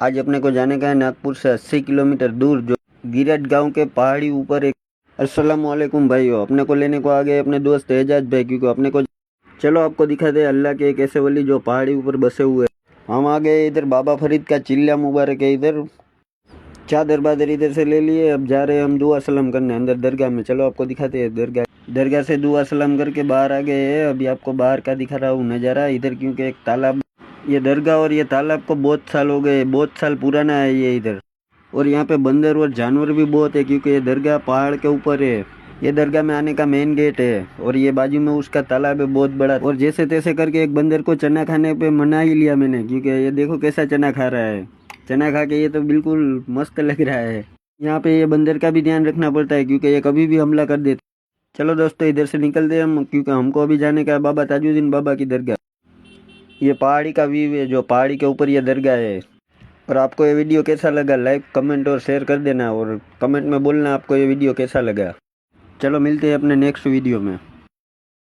आज अपने को जाने का है नागपुर से 80 किलोमीटर दूर जो गिरट गांव के पहाड़ी ऊपर एक। अस्सलाम वालेकुम भाइयों, अपने को लेने को आ गए अपने दोस्त एजाज भाई, क्योंकि अपने को चलो आपको दिखा दे अल्लाह के एक ऐसे वली जो पहाड़ी ऊपर बसे हुए हैं। हम आ गए इधर बाबा फरीद का चिल्ला मुबारक है, इधर चादर बादर इधर से ले लिए। अब जा रहे हैं हम दुआ सलाम करने अंदर दरगाह में। चलो आपको दिखाते हैं दरगाह से दुआ सलाम करके बाहर आ गए हैं। अभी आपको बाहर का दिखा रहा हूँ नज़ारा इधर, क्योंकि एक तालाब, ये दरगाह और ये तालाब को बहुत साल हो गए, बहुत साल पुराना है ये इधर। और यहाँ पे बंदर और जानवर भी बहुत है, क्योंकि ये दरगाह पहाड़ के ऊपर है। ये दरगाह में आने का मेन गेट है और ये बाजू में उसका तालाब है बहुत बड़ा। और जैसे तैसे करके एक बंदर को चना खाने पे मना ही लिया मैंने, क्योंकि ये देखो कैसा चना खा रहा है। चना खा के ये तो बिल्कुल मस्त लग रहा है। यहाँ पे ये बंदर का भी ध्यान रखना पड़ता है, क्योंकि ये कभी भी हमला कर देते। चलो दोस्तों इधर से निकलते हम, क्योंकि हमको अभी जाने का है बाबा ताजुद्दीन बाबा की दरगाह। ये पहाड़ी का व्यू है, जो पहाड़ी के ऊपर ये दरगाह है। और आपको ये वीडियो कैसा लगा, लाइक कमेंट और शेयर कर देना, और कमेंट में बोलना आपको ये वीडियो कैसा लगा। चलो मिलते हैं अपने नेक्स्ट वीडियो में।